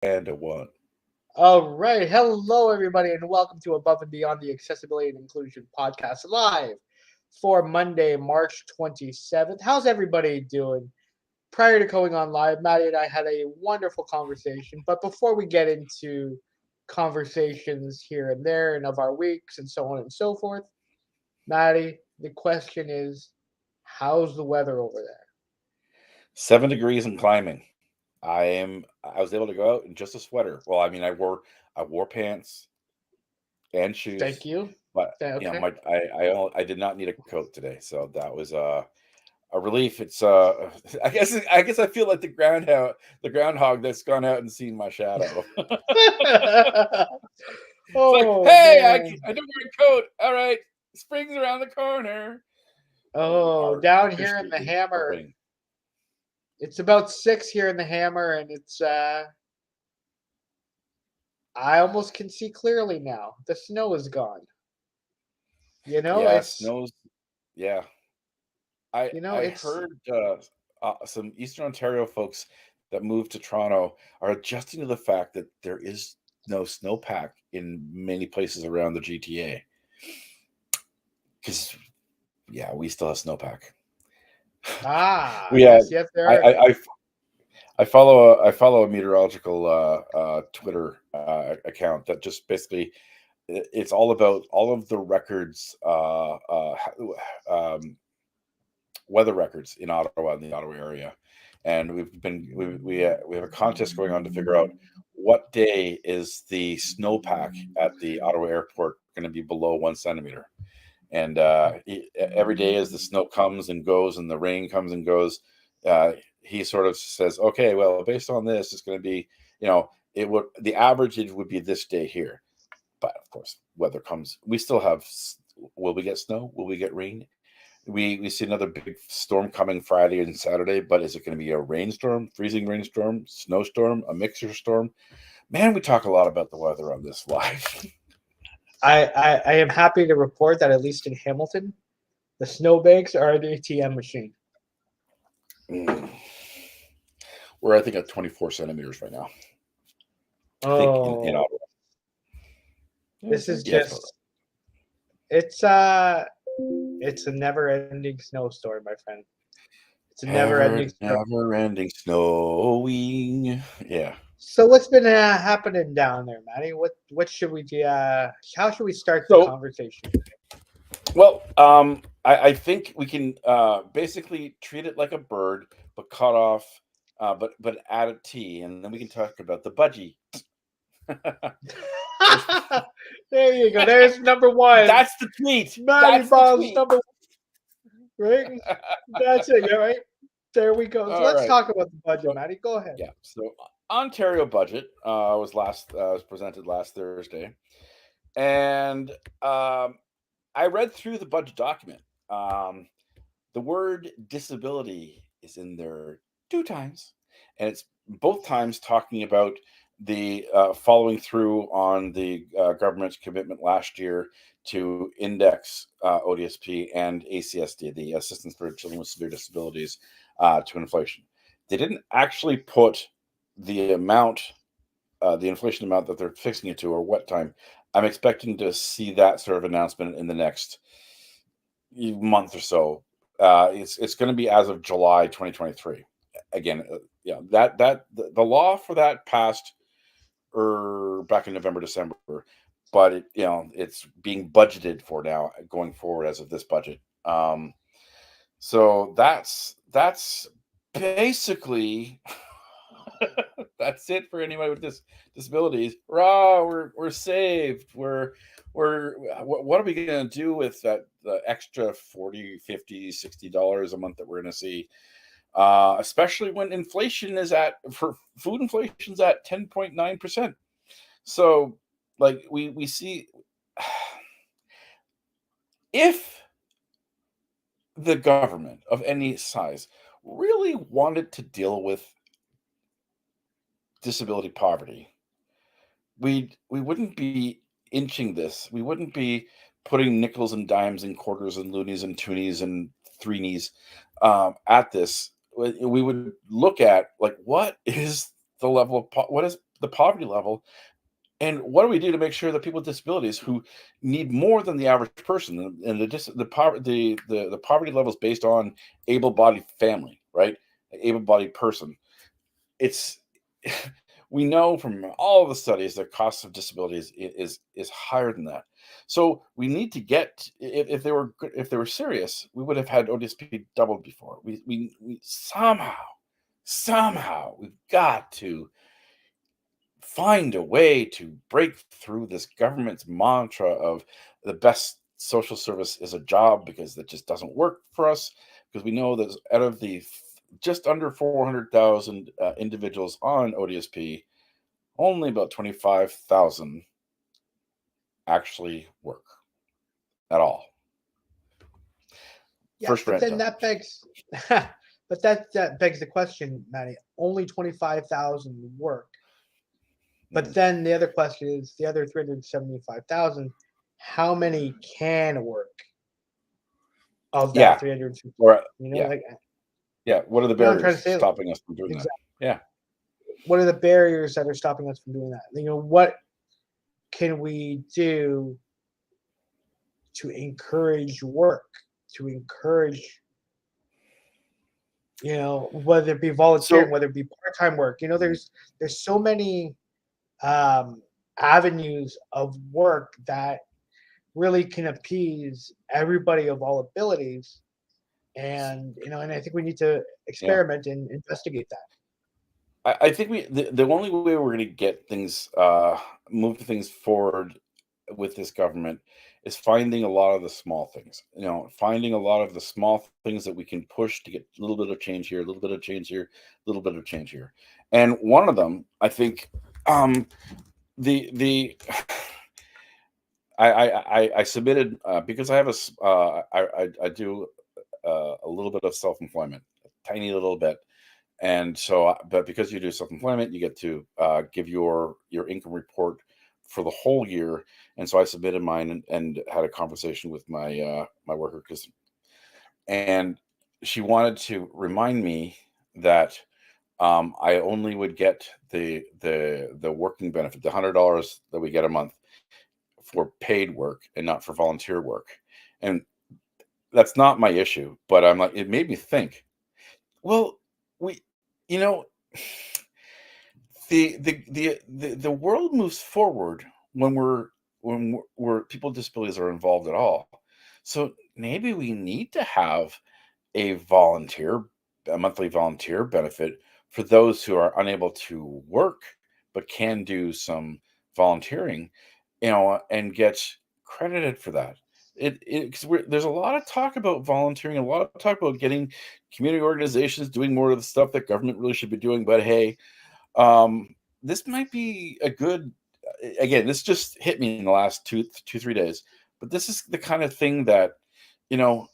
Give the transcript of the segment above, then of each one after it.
And a one. All right. Hello, everybody, and welcome to Above and Beyond the Accessibility and Inclusion podcast live for Monday, March 27th. How's everybody doing? Prior to going on live, Maddie and I had a wonderful conversation. But before we get into conversations here and there and of our weeks and so on and so forth, Maddie, the question is, how's the weather over there? 7 degrees and climbing. I was able to go out in just a sweater. Well, I mean, I wore pants and Thank shoes, you. but Okay. I did not need a coat today, so that was a relief. It's I guess I feel like the groundhog that's gone out and seen my shadow. It's like, Oh, hey, man. I don't wear a coat. All right, spring's around the corner. Oh, Or down here in officially the Hammer, spring. it's about 6 here in the Hammer, and it's I almost can see clearly now. The snow is gone. You know, Yeah, it's snows. Yeah, I it's heard some Eastern Ontario folks that moved to Toronto are adjusting to the fact that there is no snowpack in many places around the GTA. Because yeah, we still have snowpack. We had yes, yes there I, are. I I I follow a meteorological Twitter account that just basically it's all about all of the records weather records in Ottawa in the Ottawa area, and we have a contest going on to figure out what day is the snowpack at the Ottawa airport going to be below 1 centimeter, and every day as the snow comes and goes and the rain comes and goes, he sort of says, okay, well, based on this, it's going to be, it would the average it would be this day here, but of course, weather comes. We still have. Will we get snow? Will we get rain? We see another big storm coming Friday and Saturday, but is it going to be a rainstorm, freezing rainstorm, snowstorm, a mixture storm? Man, we talk a lot about the weather on this live. I am happy to report that at least in Hamilton, the snowbanks are an ATM machine. Mm. We're I think at 24 centimeters right now. I think in Oh, Ottawa. this is Yeah, it's about just it's a never-ending snowstorm, my friend. It's a right. Ever never-ending storm. never ending snowing. Yeah. So what's been happening down there, Maddie? What should we do? How should we start the So, conversation? well, I think we can basically treat it like a bird, but cut off, but add a T, and then we can talk about the budgie. There's There you go. There's number one. That's the tweet. Maddie That's the Bob's tweet. number one, right? That's it. Yeah, right. There we go. So All let's right. talk about the budget, So Maddie. Go ahead. yeah. So Ontario budget was presented last Thursday, and I read through the budget document. Um, the word disability is in there 2 times, and it's both times talking about the following through on the government's commitment last year to index ODSP and ACSD, the Assistance for Children with Severe Disabilities, to inflation. They didn't actually put the amount, the inflation amount that they're fixing it to, or what time. I'm expecting to see that sort of announcement in the next month or so. It's going to be as of July 2023. Again, the law for that passed back in November, December, but it's being budgeted for now going forward as of this budget. So that's basically that's it for anybody with disabilities. Raw, we're saved. What are we going to do with that the extra 40, 50, $60 a month that we're going to see? Especially when inflation is at for food inflation's at 10.9%. So like we see if the government of any size really wanted to deal with disability poverty, we wouldn't be inching this. We wouldn't be putting nickels and dimes and quarters and loonies and toonies and threenies at this. We would look at like what is the level of what is the poverty level. And what do we do to make sure that people with disabilities who need more than the average person, and the poverty level is based on able-bodied family, right? Able-bodied person. It's we know from all the studies that cost of disabilities is higher than that. So we need to get, if they were serious, we would have had ODSP doubled before. We somehow we've got to find a way to break through this government's mantra of the best social service is a job, because that just doesn't work for us, because we know that out of the just under 400,000 individuals on ODSP, only about 25,000 actually work at all. Yeah, First but rant then done. that begs, but that begs the question, Maddie. Only 25,000 work. But then the other question is the other 375,000. How many can work of that Yeah. 350? Or You know, yeah. like Yeah. What are the you know what I'm trying barriers to say. stopping us from doing that? Exactly. Yeah. What are the barriers that are stopping us from doing that? You know, what can we do to encourage work? To encourage, whether it be volunteering, So whether it be part-time work. There's so many um, avenues of work that really can appease everybody of all abilities. And I think we need to yeah. experiment and investigate that. I think the only way we're going to get things move things forward with this government is finding a lot of the small things. Finding a lot of the small things that we can push to get a little bit of change here, a little bit of change here, a little bit of change here. And one of them, I think, the I submitted, because I have I do a little bit of self employment, a tiny little bit. And so, but because you do self-employment, you get to give your income report for the whole year. And so I submitted mine, and had a conversation with my worker, and she wanted to remind me that I only would get the working benefit, the $100 that we get a month, for paid work and not for volunteer work. And that's not my issue, but I'm like, it made me think. Well, we, you know. The world moves forward when we're people with disabilities are involved at all. So maybe we need to have a volunteer a monthly volunteer benefit for those who are unable to work but can do some volunteering, and get credited for that. There's a lot of talk about volunteering, a lot of talk about getting community organizations doing more of the stuff that government really should be doing. But hey, um, this might be a good. Again, this just hit me in the last 3 days. But this is the kind of thing that, you know,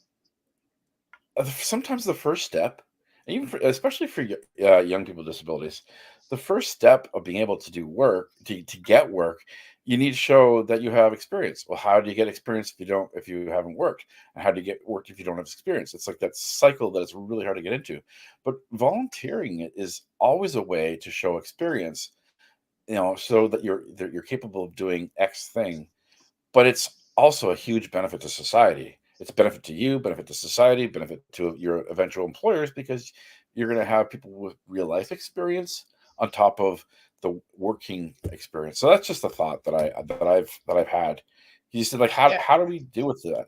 sometimes the first step, and even especially for young people with disabilities, the first step of being able to do work, to get work, you need to show that you have experience. Well, how do you get experience if you haven't worked? And how do you get work if you don't have experience? It's like that cycle that it's really hard to get into. But volunteering is always a way to show experience, so that you're capable of doing X thing. But it's also a huge benefit to society. It's a benefit to you, benefit to society, benefit to your eventual employers, because you're going to have people with real life experience on top of the working experience. So that's just a thought that I've had. You said, like, how Yeah, how do we deal with that?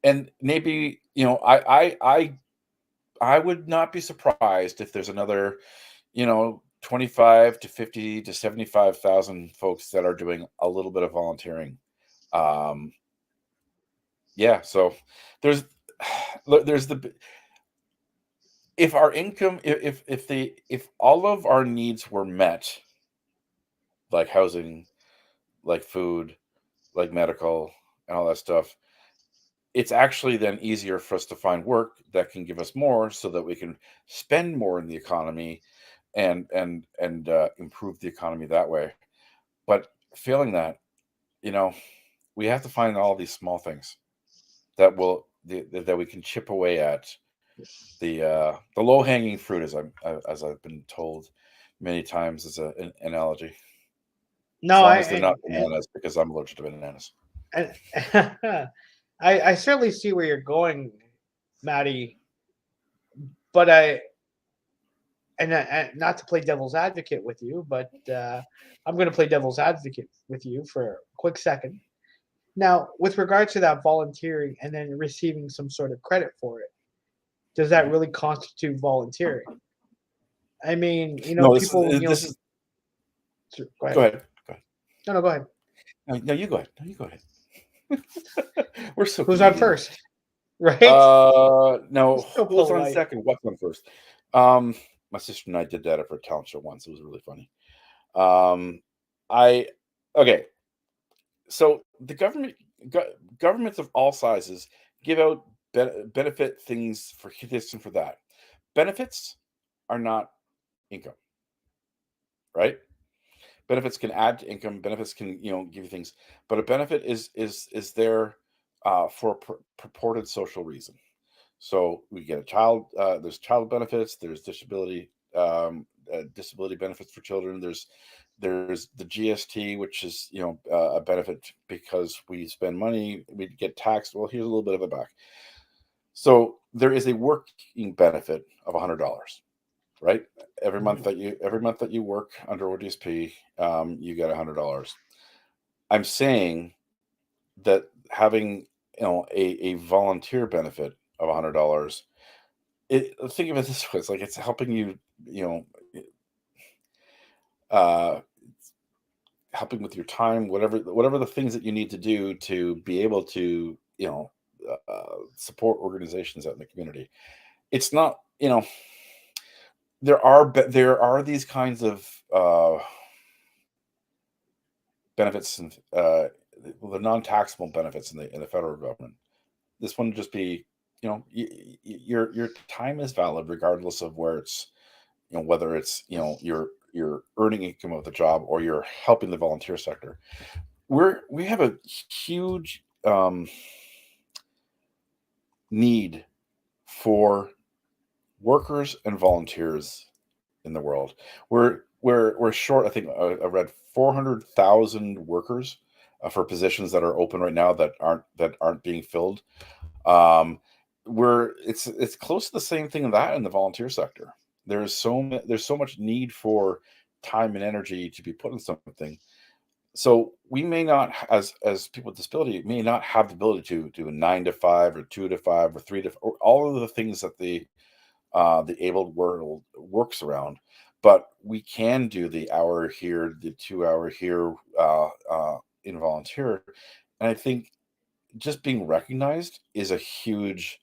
And maybe, I would not be surprised if there's another, 25 to 50 to 75,000 folks that are doing a little bit of volunteering. um yeah, so there's there's the if our income, if all of our needs were met, like housing, like food, like medical, and all that stuff, it's actually then easier for us to find work that can give us more, so that we can spend more in the economy, and improve the economy that way. But failing that, you know we have to find all these small things that we can chip away at, the low hanging fruit, as I've been told. many times as an analogy. As No, long I as they're not bananas, because I'm allergic to bananas. and I certainly see where you're going, Maddie. But not to play devil's advocate with you, but I'm going to play devil's advocate with you for a quick second. Now, with regard to that volunteering and then receiving some sort of credit for it, does that Mhm. really constitute volunteering? I mean, No, people, this is. go Go ahead. ahead. Go ahead. No, go ahead. No, you go ahead. No, you go ahead. We're so Who's on Canadian. first? Right? No, So who was on polite. second? What's on first? My sister and I did that for a talent show once. It was really funny. I okay. So the governments of all sizes give out benefit things for this and for that. Benefits are not income, right? Benefits can add to income. Benefits can give you things, but a benefit is there for a purported social reason. So we get a child. There's child benefits. There's disability benefits for children. There's the GST, which is a benefit because we spend money, we get taxed. Well, here's a little bit of it back. So there is a working benefit of $100, right? Every month that you work under ODSP, you get $100. I'm saying that having a volunteer benefit of $100, think of it this way: it's like it's helping you, uh, helping with your time, whatever the things that you need to do to be able to support organizations out in the community. It's not there are these kinds of benefits and the non-taxable benefits in the federal government. This one would just be your time is valid regardless of where it's whether it's you're earning income of the job or you're helping the volunteer sector. We have a huge need for workers and volunteers in the world. We're short. I think I read 400,000 workers for positions that are open right now that aren't being filled. Um, it's close to the same thing in that in the volunteer sector. There's so much need for time and energy to be put in something. So we may not, as people with disability, may not have the ability to do a 9 to 5 or 2 to 5 or 3 to or all of the things that the able world works around. But we can do the hour here, the 2 hour here in volunteer. And I think just being recognized is a huge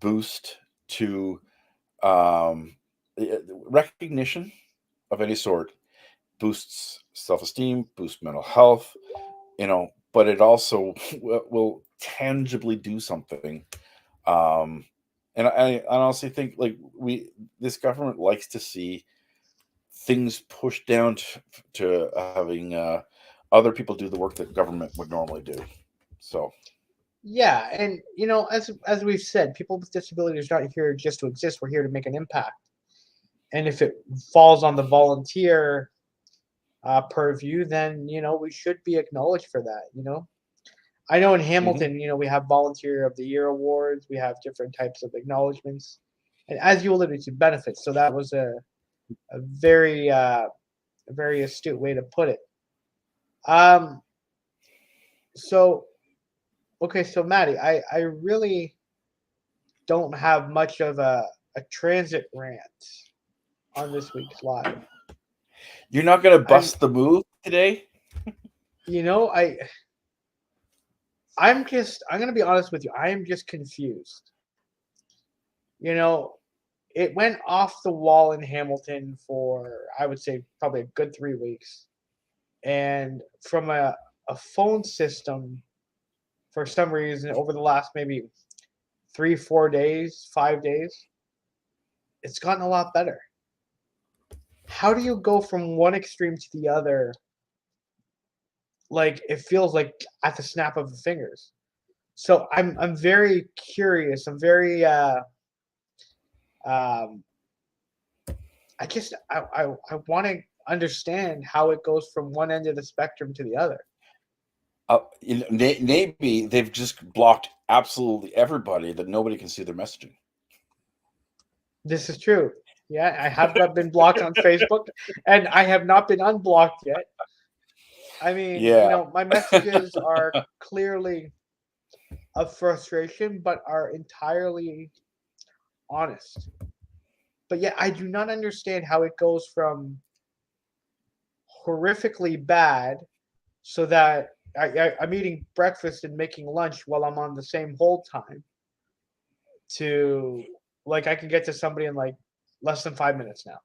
boost to recognition of any sort boosts self-esteem, boosts mental health, but it also will tangibly do something. um and I honestly think like this government likes to see things pushed down to having other people do the work that government would normally do. So Yeah, and as we've said, people with disabilities are not here just to exist. We're here to make an impact. And if it falls on the volunteer purview, then we should be acknowledged for that. I know in mhm. Hamilton, we have Volunteer of the Year awards. We have different types of acknowledgments, and as you alluded to, benefits. So that was a very astute way to put it. Um. So okay, so Maddie, I really don't have much of a transit rant on this week's live. You're not gonna I'm bust the move today. you know I'm gonna be honest with you. I am just confused. You know, it went off the wall in Hamilton for I would say probably a good 3 weeks, and from a phone system for some reason over the last maybe 3 4 days 5 days, it's gotten a lot better. How do you go from one extreme to the other? Like it feels like at the snap of the fingers. So I'm very curious. I'm very um I want to understand how it goes from one end of the spectrum to the other. Maybe they've just blocked absolutely everybody that nobody can see their messaging. This is true. Yeah, I have not been blocked on Facebook, and I have not been unblocked yet. I mean, Yeah. my messages are clearly of frustration, but are entirely honest. But yet, I do not understand how it goes from horrifically bad, so that I'm eating breakfast and making lunch while I'm on the same hold time, to like I can get to somebody in like less than 5 minutes now.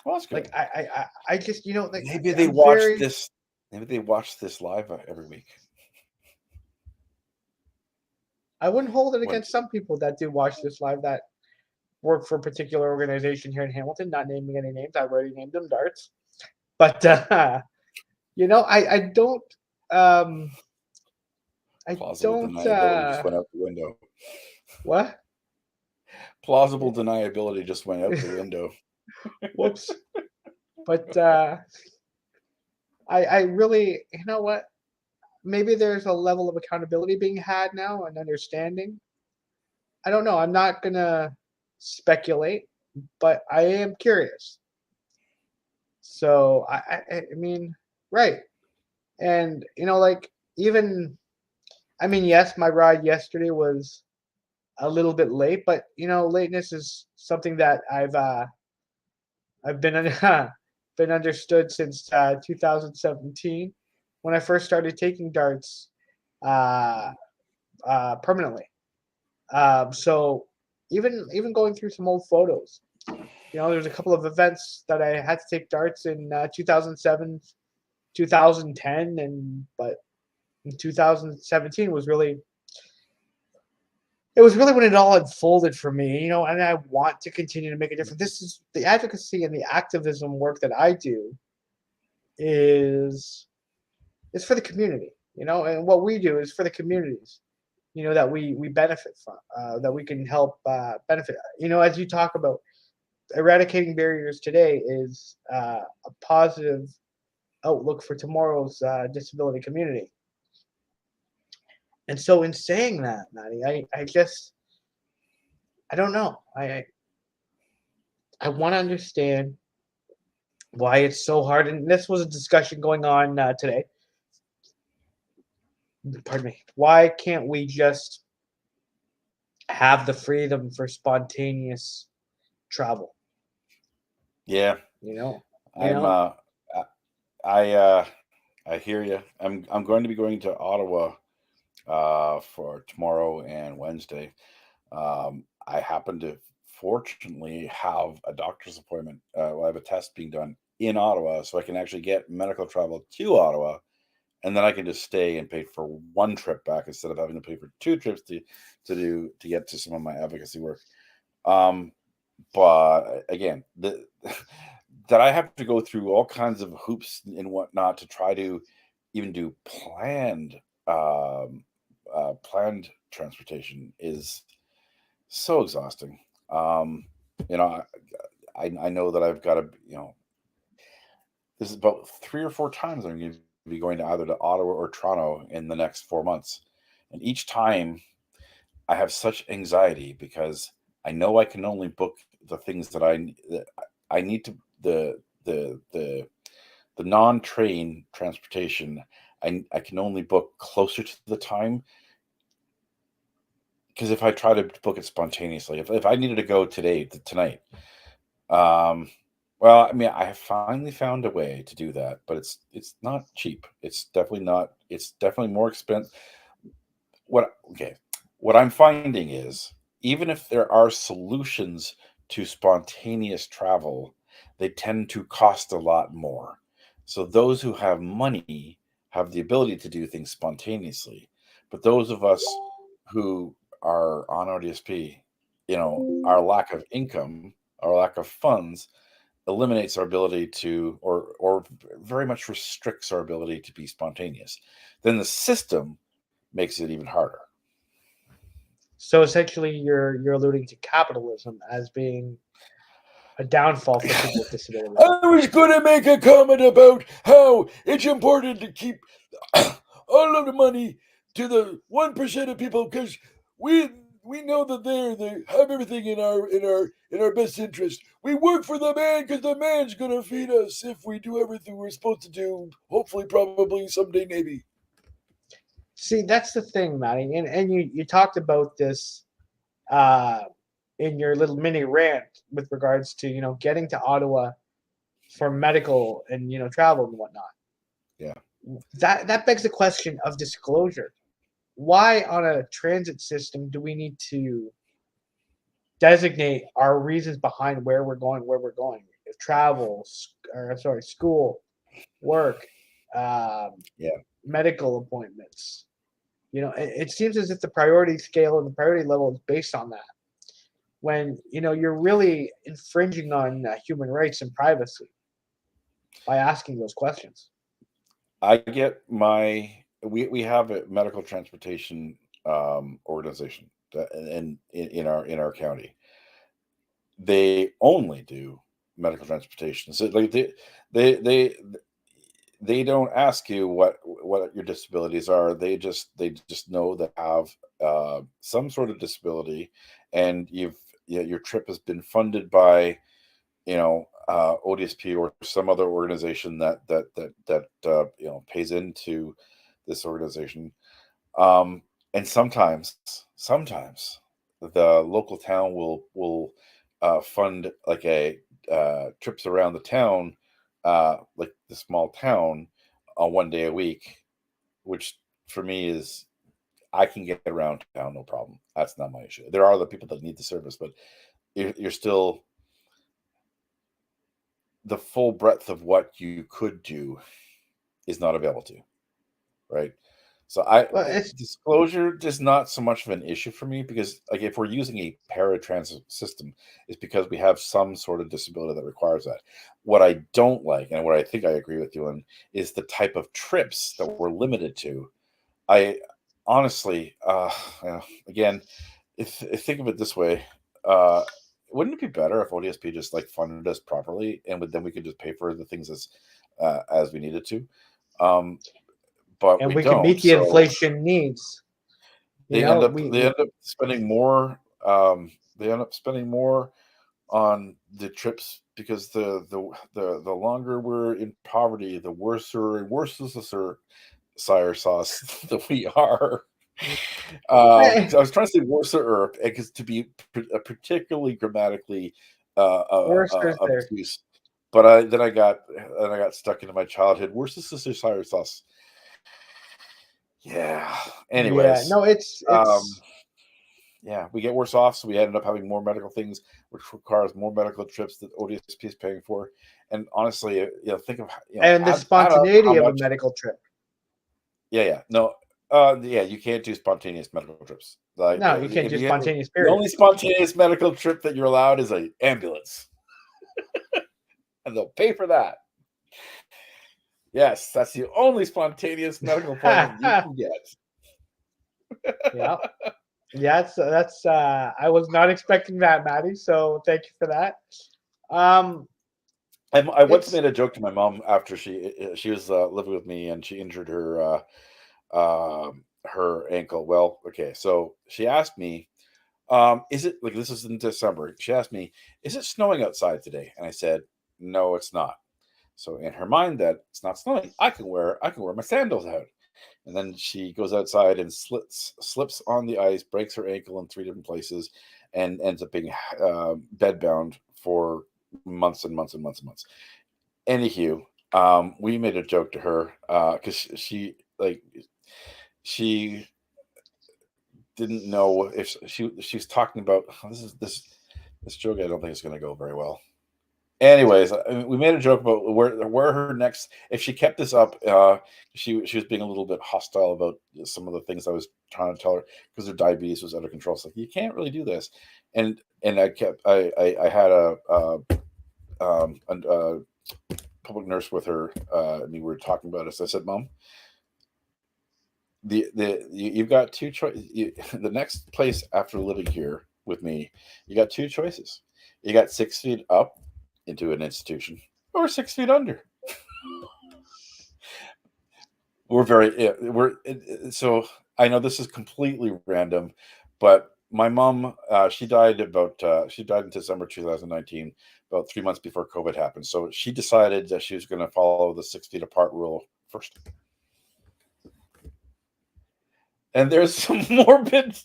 Well, that's good. Like I just like Maybe they I'm watch very. this. Maybe they watch this live every week. I wouldn't hold it When against some people that do watch this live that work for a particular organization here in Hamilton. Not naming any names. I've already named them darts. But I don't um I plausible don't deniability just went out the window. what? Plausible deniability just went out the window. Whoops. But I really, what? Maybe there's a level of accountability being had now and understanding. I don't know. I'm not gonna speculate, but I am curious. So I mean, right. And like, even, I mean, yes, my ride yesterday was a little bit late, but lateness is something that I've been been understood since 2017, when I first started taking darts uh, permanently. So even going through some old photos, there's a couple of events that I had to take darts in 2007, 2010, but in 2017 was really, it was really when it all unfolded for me, and I want to continue to make a difference. This is the advocacy and the activism work that I do is for the community, and what we do is for the communities, that we benefit from, that we can help benefit. As you talk about eradicating barriers today is a positive outlook for tomorrow's disability community. And so, in saying that, Maddie, I don't know. I want to understand why it's so hard. And this was a discussion going on today. Pardon me. Why can't we just have the freedom for spontaneous travel? Yeah, You know, you I'm. know. I I hear you. I'm going to be going to Ottawa for tomorrow and Wednesday. I happen to fortunately have a doctor's appointment. Well, I have a test being done in Ottawa, so I can actually get medical travel to Ottawa, and then I can just stay and pay for one trip back instead of having to pay for two trips to get to some of my advocacy work. Um, but again, that I have to go through all kinds of hoops and whatnot to try to even do planned transportation is so exhausting. Um, you know, I know that I've got to, this is about 3 or 4 times I'm going to be going to either to Ottawa or Toronto in the next 4 months, and each time I have such anxiety because I know I can only book the things that I need to the non-train transportation. I can only book closer to the time, because if I try to book it spontaneously, if I needed to go tonight, um, well, I mean, I have finally found a way to do that, but it's not cheap. It's definitely not. It's definitely more expensive. What I'm finding is, even if there are solutions to spontaneous travel, they tend to cost a lot more. So those who have money have the ability to do things spontaneously, but those of us who are on ODSP, our lack of income, our lack of funds eliminates our ability to, or very much restricts our ability to be spontaneous. Then the system makes it even harder. So essentially, you're alluding to capitalism as being a downfall for people with disabilities. I was going to make a comment about how it's important to keep all of the money to the 1% of people because we know that they have everything in our best interest. We work for the man because the man's going to feed us if we do everything we're supposed to do. Hopefully, probably someday, maybe. See, that's the thing, Maddie, and you talked about this in your little mini rant with regards to getting to Ottawa for medical and travel and whatnot. Yeah. That begs the question of disclosure. Why on a transit system do we need to designate our reasons behind where we're going? If travel, school, work, Yeah. medical appointments. It seems as if the priority scale and the priority level is based on that. When you're really infringing on human rights and privacy by asking those questions. I get we have a medical transportation organization in our county. They only do medical transportation. So like they don't ask you what your disabilities are. They just know that have some sort of disability, and your trip has been funded by ODSP or some other organization that pays into this organization. And sometimes the local town will fund like a trips around the town, like the small town, on 1 day a week, which for me is I can get around town no problem. That's not my issue. There are other people that need the service, but you're still the full breadth of what you could do is not available to you, right? So Well, disclosure is not so much of an issue for me because like if we're using a paratransit system, it's because we have some sort of disability that requires that. What I don't like, and what I think I agree with you on, is the type of trips that we're limited to. I honestly, again, if think of it this way, uh, wouldn't it be better if ODSP just like funded us properly, and then we could just pay for the things as we needed to? But and we we can don't. meet the So inflation needs. they end up We spending more. They end up spending more on the trips because the longer we're in poverty, the worse is the sire sauce that we are. eh, I was trying to say worser because to be particularly grammatically worse is there. obtuse, but I got stuck into my childhood. Worse is the sire sauce. Yeah. Yeah, Anyways, no, it's yeah, we get worse off, so we ended up having more medical things, which requires more medical trips that ODSP is paying for. And honestly, think of and the add up how spontaneity of a much. medical trip. Yeah, no, yeah, you can't do spontaneous medical trips. Like No, you can't do spontaneous. the Period. only spontaneous medical trip that you're allowed is an ambulance, and they'll pay for that. Yes, that's the only spontaneous medical appointment you can get. Yeah. Yeah, that's I was not expecting that, Maddie. So thank you for that. I once It's made a joke to my mom after she was living with me and she injured her ankle. Well, okay, so she asked me, "Is it like this is in December?" She asked me, "Is it snowing outside today?" And I said, "No, it's not." So in her mind, that it's not snowing, I can wear my sandals out. And then she goes outside and slips on the ice, breaks her ankle in 3 different places, and ends up being bedbound for months and months and months and months. Anywho, we made a joke to her because she didn't know if she's talking about this joke. I don't think it's going to go very well. Anyways, we made a joke about where her next. If she kept this up, she was being a little bit hostile about some of the things I was trying to tell her because her diabetes was out of control. So like, you can't really do this, and I had a public nurse with her, and we were talking about it. So I said, "Mom, you've got two choices. The next place after living here with me, you got two choices. You got 6 feet up." into an institution, or 6 feet under. So I know this is completely random, but my mom, she died in December 2019, about 3 months before COVID happened. So she decided that she was going to follow the 6 feet apart rule first. And there's some morbid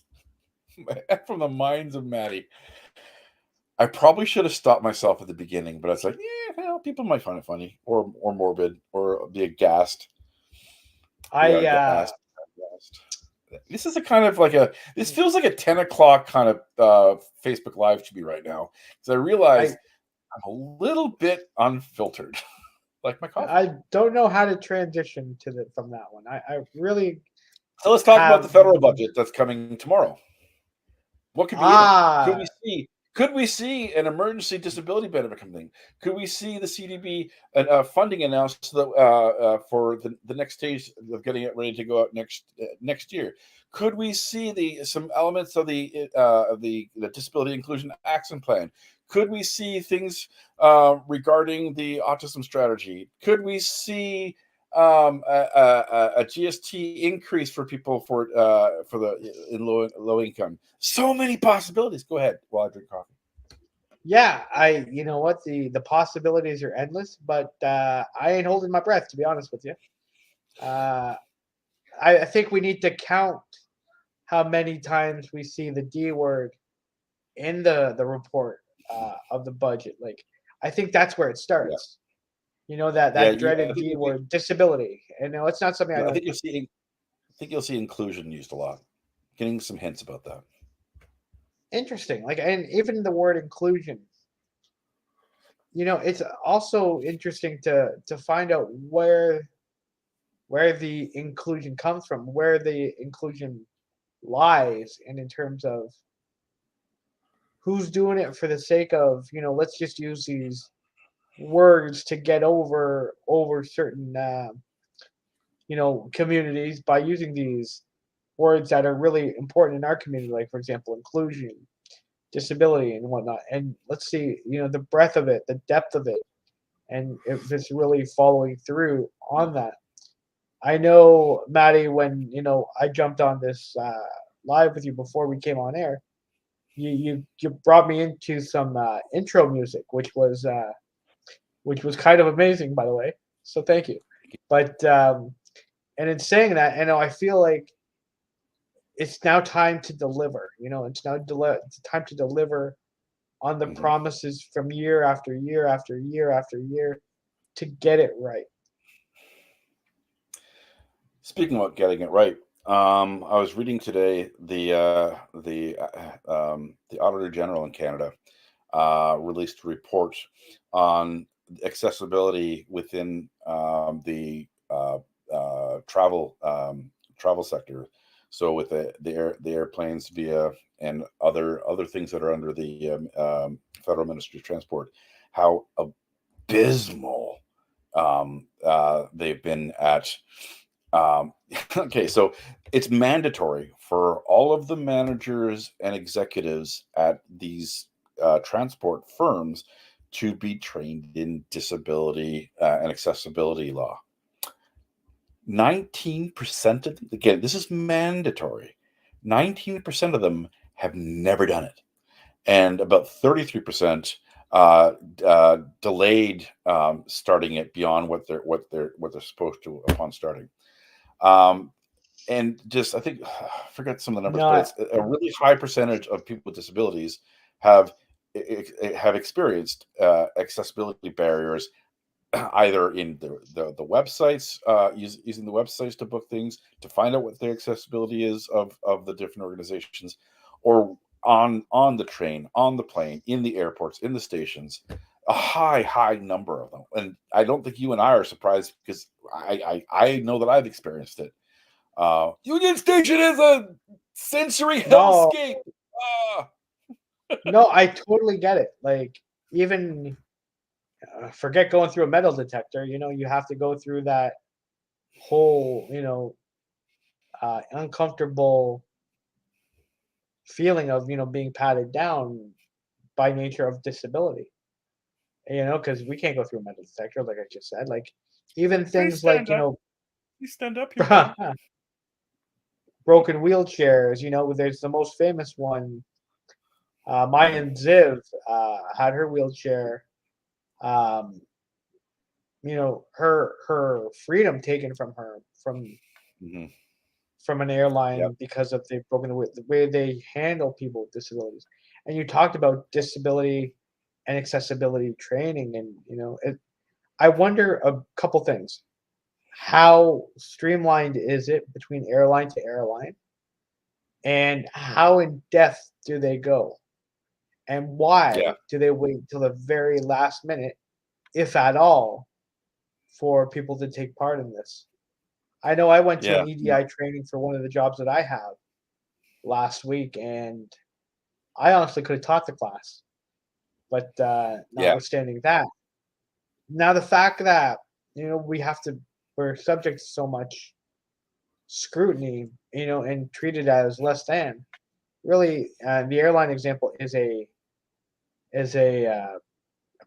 from the minds of Maddie. I probably should have stopped myself at the beginning, but I was like, yeah, well, people might find it funny or morbid or be aghast. I Aghast. This is a kind of like this feels like a 10 o'clock kind of Facebook Live to me right now. Because I realize I'm a little bit unfiltered, like my coffee. I don't know how to transition from that one. I really So let's talk about the federal budget that's coming tomorrow. What could be in it? Could we see an emergency disability benefit coming? Could we see the CDB funding announced for the next stage of getting it ready to go out next year? Could we see some elements of the Disability Inclusion Action Plan? Could we see things regarding the autism strategy? Could we see a GST increase for people for in low income? So many possibilities. Go ahead while I drink coffee. Yeah, you know what, the possibilities are endless, but I ain't holding my breath, to be honest with you. I think we need to count how many times we see the D word in the report of the budget. Like, I think that's where it starts. You know, that dreaded D word, disability. And no, it's not something I don't. I think you'll see inclusion used a lot. Getting some hints about that. Interesting. Like, and even the word inclusion. You know, it's also interesting to find out where the inclusion comes from, where the inclusion lies, and in terms of who's doing it for the sake of, let's just use these words to get over certain communities by using these words that are really important in our community, like, for example, inclusion, disability, and whatnot. And let's see, the breadth of it, the depth of it, and if it's really following through on that. I know, Maddie, when I jumped on this live with you before we came on air, you brought me into some intro music, which was kind of amazing, by the way. So thank you. But and in saying that, I feel like it's now time to deliver. It's now it's time to deliver on the promises from year after year after year after year to get it right. Speaking about getting it right, I was reading today the Auditor General in Canada released a report on accessibility within the travel sector. So with the airplanes via and other things that are under the Federal Ministry of Transport, how abysmal they've been at. Okay, so it's mandatory for all of the managers and executives at these transport firms to be trained in disability and accessibility law. 19% of them, again, this is mandatory. 19% of them have never done it, and about 33% delayed starting it beyond what they're supposed to upon starting. And just I think I forget some of the numbers, but it's a really high percentage of people with disabilities have experienced accessibility barriers, either in the websites, using the websites to book things, to find out what the accessibility is of the different organizations, or on the train, on the plane, in the airports, in the stations. A high number of them, and I don't think you and I are surprised, because I know that I've experienced it. Union Station is a sensory hellscape. No, I totally get it. Like, even forget going through a metal detector. You have to go through that whole, uncomfortable feeling of being patted down by nature of disability. because we can't go through a metal detector, like I just said. Like even Please things like stand up. Please stand up, human. broken wheelchairs. There's the most famous one. Maya Ziv had her wheelchair. Um, her freedom taken from her Hmm. from an Yep. airline because of the way they handle people with disabilities. And you talked about disability and accessibility training, and I wonder a couple things. How streamlined is it between airline to airline, and how in depth do they go, and Yeah. why do they wait till the very last minute, if at all, for people to take part in this? I know I went to Yeah. an EDI training for one of the jobs that I have last week, and I honestly could have taught the class, but Yeah. notwithstanding that, now the fact that we're subject to so much scrutiny, and treated as less than. Really, the airline example is a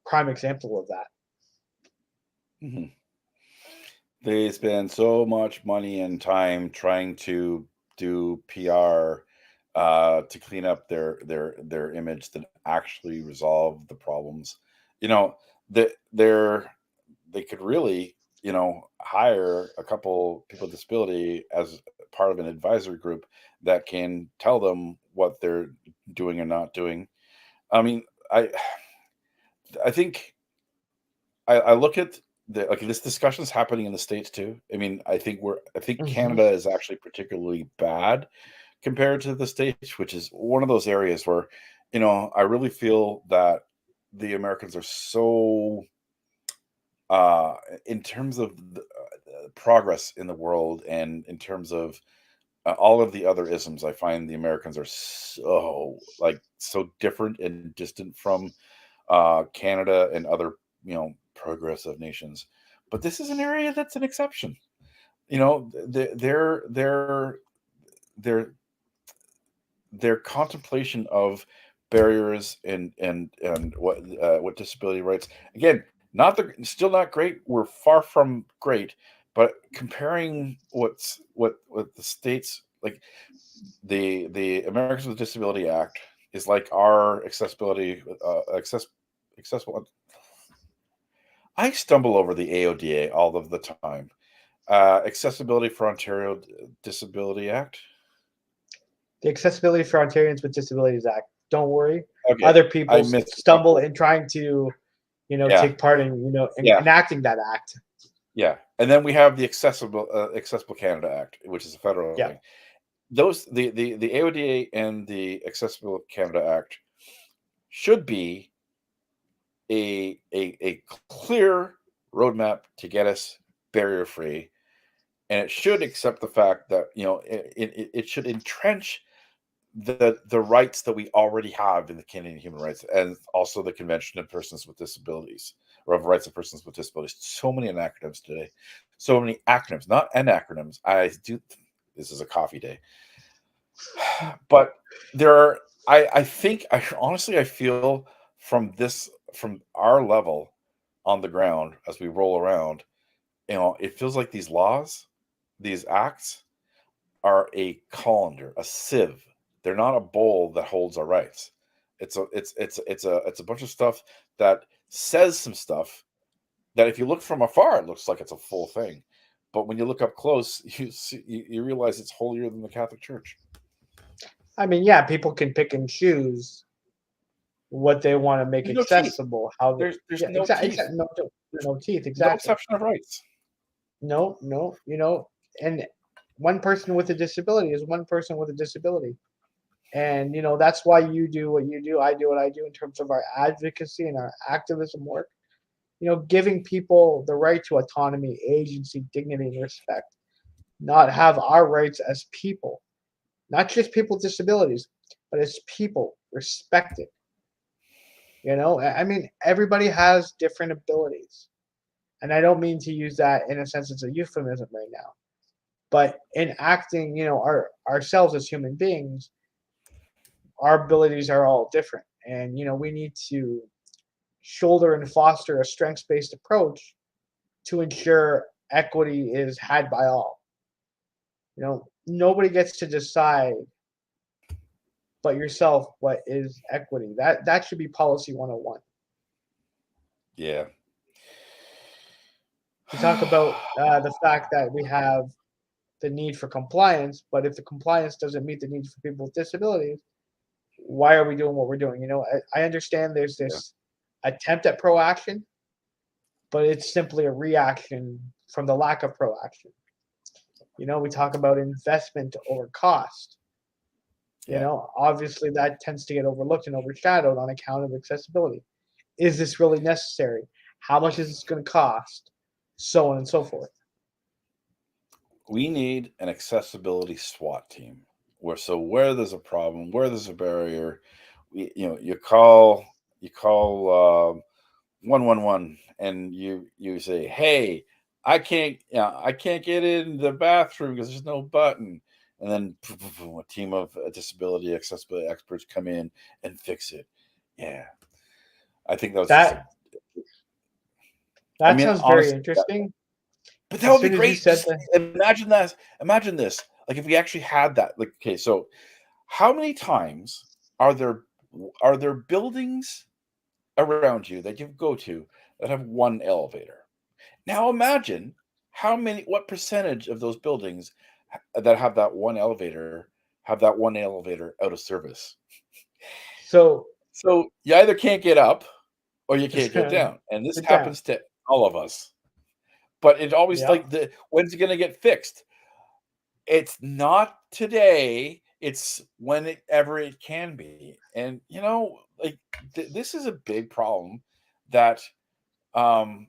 prime example of that. Hmm. They spend so much money and time trying to do PR to clean up their image than actually resolve the problems. You know, they could really, hire a couple people with disability as part of an advisory group that can tell them what they're doing or not doing. I mean, I think I look at this discussion is happening in the States too. I mean, I think Mhm. Canada is actually particularly bad compared to the States, which is one of those areas where, I really feel that the Americans are so uh in terms of progress in the world, and in terms of all of the other isms, I find the Americans are so different and distant from Canada and other, progressive nations. But this is an area that's an exception. Their their contemplation of barriers and what disability rights, again, not the still not great. We're far from great, but comparing what the states like, the Americans with Disability Act is like our accessible. I stumble over the AODA all of the time. Accessibility for Ontario Disability Act. The Accessibility for Ontarians with Disabilities Act. Don't worry, Okay, other I people missed a stumble couple. in trying to Yeah, take part in yeah, enacting that act. yeah. And then we have the Accessible Canada Act, which is a federal Yeah. thing. Those the AODA and the Accessible Canada Act should be a clear roadmap to get us barrier free, and it should accept the fact that it should entrench the rights that we already have in the Canadian Human Rights, and also the Convention of Persons with Disabilities, or of Rights of Persons with Disabilities. So many acronyms today, so many acronyms, not acronyms. I do. This is a coffee day, but there are. I think I honestly I feel from our level on the ground as we roll around, it feels like these laws, these acts are a colander, a sieve. They're not a bowl that holds our rights. It's a bunch of stuff that says some stuff that if you look from afar, it looks like it's a full thing. But when you look up close, you realize it's holier than the Catholic Church. I mean, yeah, people can pick and choose what they want to make There's no teeth. accessible. How they, There's yeah, no exactly, teeth. exactly. No, no teeth. No Exactly. exception of rights. No, no. And one person with a disability is one person with a disability. And that's why you do what you do. I do what I do in terms of our advocacy and our activism work. Giving people the right to autonomy, agency, dignity, and respect. Not have our rights as people, not just people with disabilities, but as people respected. I mean, everybody has different abilities. And I don't mean to use that in a sense it's a euphemism right now. But in acting, ourselves as human beings, our abilities are all different. And we need to shoulder and foster a strengths-based approach to ensure equity is had by all. Nobody gets to decide but yourself what is equity. That should be policy 101. Yeah. We talk about the fact that we have the need for compliance, but if the compliance doesn't meet the needs for people with disabilities, why are we doing what we're doing? I understand there's Yeah. this attempt at proaction, but it's simply a reaction from the lack of proaction. We talk about investment over cost. Obviously that tends to get overlooked and overshadowed on account of accessibility. Is this really necessary? How much is this going to cost? So on and so forth. We need an accessibility SWAT team where there's a problem, where there's a barrier, you call 111 and you say, hey, I can't get in the bathroom because there's no button. And then a team of disability accessibility experts come in and fix it. Yeah. I think that was just that sounds very honestly, interesting. but that would be As soon as you great. said Just imagine that. Imagine this. Like if we actually had that. Like, okay, so how many times are there buildings around you that you go to that have one elevator? Now imagine what percentage of those buildings that have that one elevator out of service. So So you either can't get up or you can't get down. And this sit down. happens to all of us. But it's always Yeah. like when's it gonna get fixed? It's not today, it's whenever it can be. And like this is a big problem that um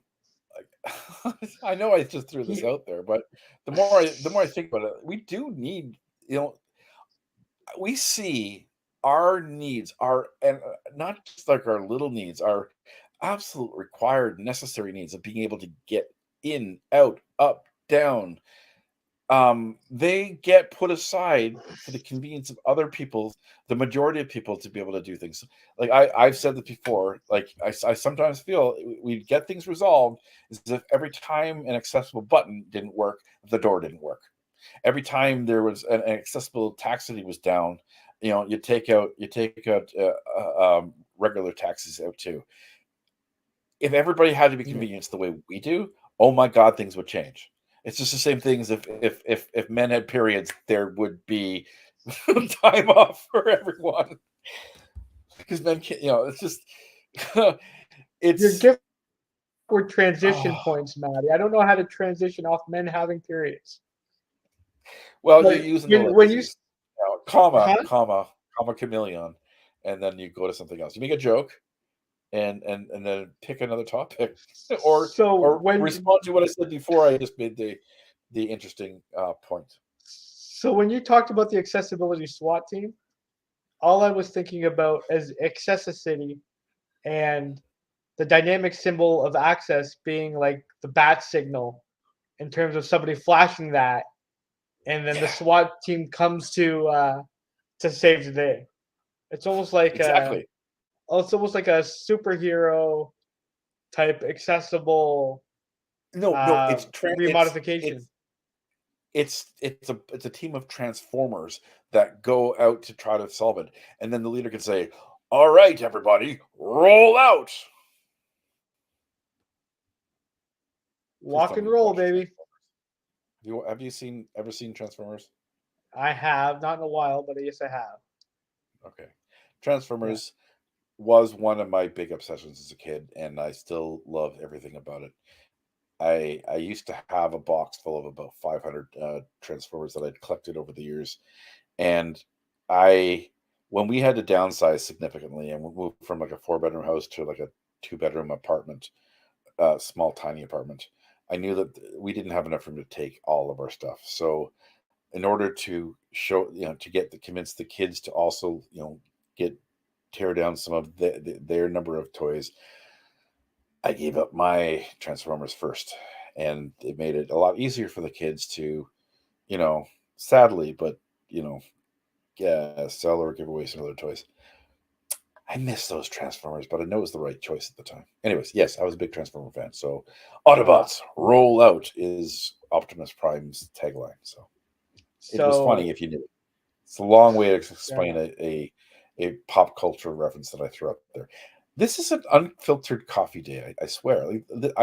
I know I just threw this out there, but the more I think about it, we do need, we see our needs, and not just like our little needs, our absolute required necessary needs of being able to get in, out, up, down. They get put aside for the convenience of other people, the majority of people, to be able to do things. Like I've said this before, like I sometimes feel we get things resolved as if every time an accessible button didn't work, the door didn't work. Every time there was an accessible taxi was down, you take out regular taxis out too. If everybody had to be convenienced the way we do, oh my God, things would change. It's just the same thing as if men had periods, there would be time off for everyone because men can't. It's just Your gift were transition oh, points, Maddie. I don't know how to transition off men having periods. well, you're But using the when you ellipses, comma, huh? comma, comma, chameleon, and then you go to something else. You make a joke, and then pick another topic, or So respond to what I said before. I just made the interesting point. when you talked about the accessibility SWAT team, all I was thinking about is accessibility and the dynamic symbol of access being like the bat signal in terms of somebody flashing that, and then the Yeah, SWAT team comes to save the day. It's almost like exactly. a superhero type accessible No, remodification. it's a team of transformers that go out to try to solve it, and then the leader can say, "All right, everybody, roll out." Please Walk tell and me you've roll, watched baby. Transformers. Have you ever seen Transformers? I have, not in a while, but yes, I have. Okay, Yeah. Transformers was one of my big obsessions as a kid, and I still love everything about it. I used to have a box full of about 500 Transformers that I'd collected over the years, and I when we had to downsize significantly and we moved from like a 4-bedroom house to like a 2-bedroom apartment, small tiny apartment, I knew that we didn't have enough room to take all of our stuff. So in order to show, to convince the kids to also, get tear down some of their number of toys, I gave up my Transformers first, and it made it a lot easier for the kids to, you know, sadly, but you know, sell or give away some other toys. I miss those Transformers, but I know it was the right choice at the time. Anyways, yes, I was a big Transformer fan. So, Autobots roll out is Optimus Prime's tagline. So, it was funny if you knew it. It's a long way to explain a pop culture reference that I threw out there. This is an unfiltered coffee day. I swear.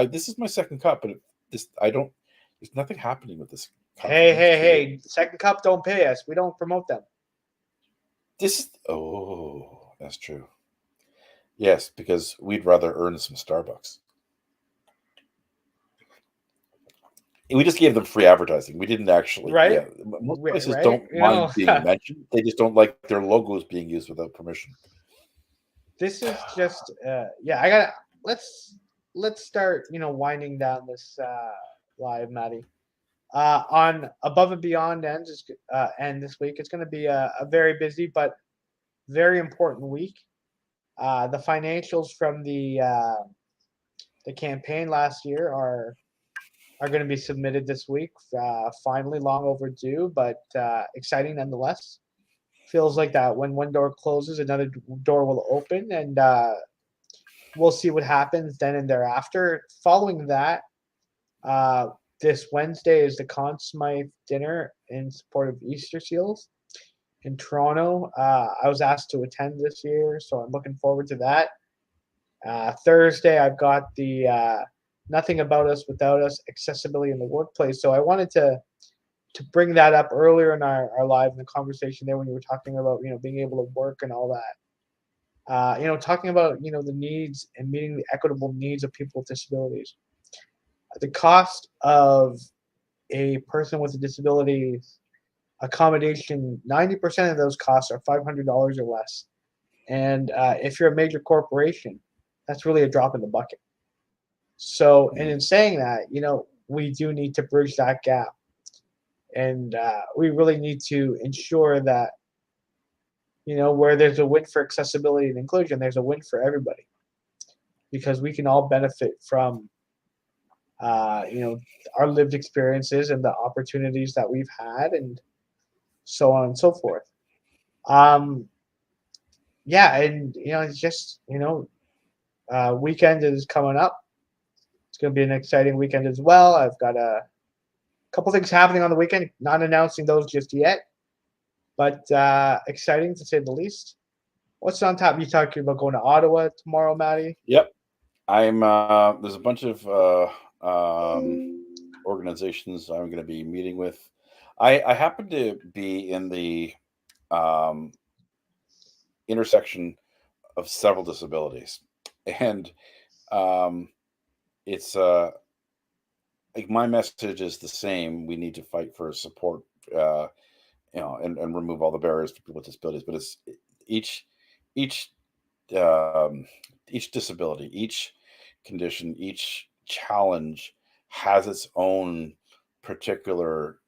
This is my second cup, but there's nothing happening with this cup. Hey! Second cup don't pay us. We don't promote them. That's true. Yes, because we'd rather earn some Starbucks. We just gave them free advertising. We didn't actually. Right? Yeah, most places don't mind being mentioned. They just don't like their logos being used without permission. This is just let's start winding down this live, Maddie. On Above and Beyond end this week. It's going to be a very busy but very important week. The financials from the campaign last year are going to be submitted this week. Finally, long overdue, but exciting nonetheless. Feels like that when one door closes, another door will open, and we'll see what happens then and thereafter. Following that, this Wednesday is the Conn Smythe dinner in support of Easter Seals in Toronto. I was asked to attend this year, so I'm looking forward to that. Thursday, I've got the Nothing About Us Without Us, accessibility in the workplace. So I wanted to bring that up earlier in our live in the conversation there when you were talking about being able to work and all that. Talking about the needs and meeting the equitable needs of people with disabilities. The cost of a person with a disability accommodation, 90% of those costs are $500 or less. And if you're a major corporation, that's really a drop in the bucket. So, and in saying that, we do need to bridge that gap. And we really need to ensure that, where there's a win for accessibility and inclusion, there's a win for everybody. Because we can all benefit from, our lived experiences and the opportunities that we've had and so on and so forth. Yeah, and, it's just, weekend is coming up. It's going to be an exciting weekend as well. I've got a couple things happening on the weekend, not announcing those just yet, but exciting to say the least. What's on top? You talking about going to Ottawa tomorrow, Maddie? Yep. I'm there's a bunch of organizations I'm going to be meeting with. I happen to be in the intersection of several disabilities, and it's like my message is the same. We need to fight for support, and remove all the barriers for people with disabilities. But it's each each each disability, each condition, each challenge has its own particular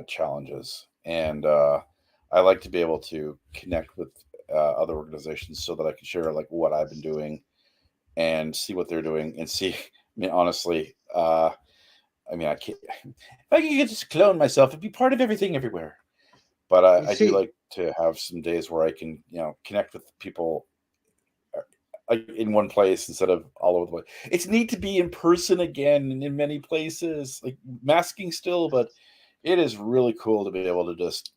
challenges, and I like to be able to connect with other organizations so that I can share like what I've been doing and see what they're doing and see. I mean, honestly, I can't. If I could just clone myself, it'd be part of everything everywhere. But I do like to have some days where I can, connect with people in one place instead of all over the place. It's neat to be in person again in many places, like masking still, but it is really cool to be able to just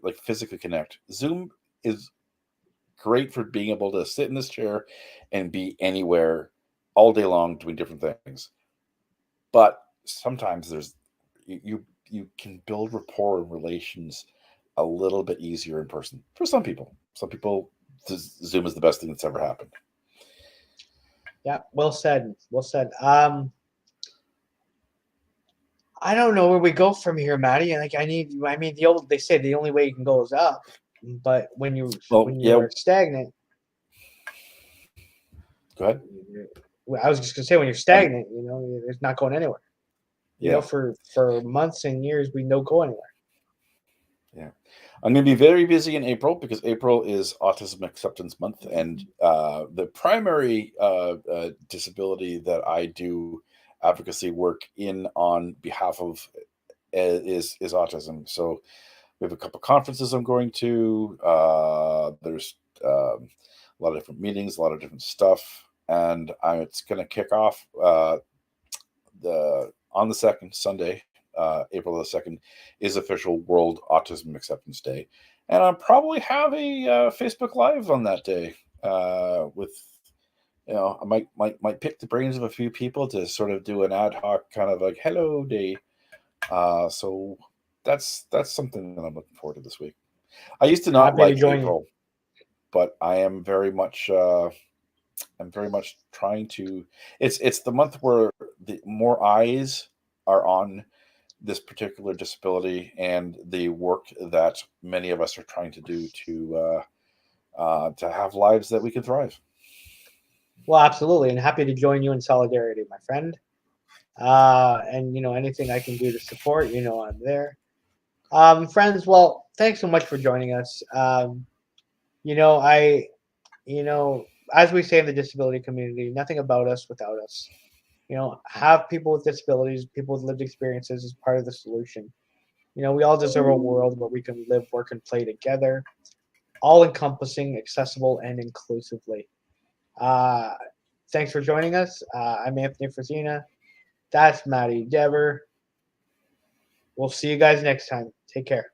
like physically connect. Zoom is great for being able to sit in this chair and be anywhere all day long doing different things. But sometimes you can build rapport and relations a little bit easier in person for some people. Some people, Zoom is the best thing that's ever happened. Yeah, well said. Well said. I don't know where we go from here, Maddie. Like they say the only way you can go is up, but when you're stagnant. Go ahead. I was just gonna say when you're stagnant, it's not going anywhere. Yeah. For months and years we don't go anywhere. Yeah. I'm going to be very busy in April because April is Autism Acceptance Month, and the primary disability that I do advocacy work in on behalf of is autism. So we have a couple conferences I'm going to. There's a lot of different meetings, a lot of different stuff, and it's going to kick off on the second Sunday, April the 2nd, is official World Autism Acceptance Day, and I'll probably have a Facebook Live on that day with. I might pick the brains of a few people to sort of do an ad hoc kind of like hello day. So that's something that I'm looking forward to this week. I used to not Happy to like join you. April, but I am very much trying to. It's the month where the more eyes are on this particular disability and the work that many of us are trying to do to have lives that we can thrive. Well, absolutely, and happy to join you in solidarity, my friend. And anything I can do to support, I'm there. Friends, well, thanks so much for joining us. I, as we say in the disability community, nothing about us without us. Have people with disabilities, people with lived experiences as part of the solution. We all deserve a world where we can live, work, and play together, all encompassing, accessible, and inclusively. Thanks for joining us. I'm Anthony Frisina. That's Maddy Dever. We'll see you guys next time. Take care.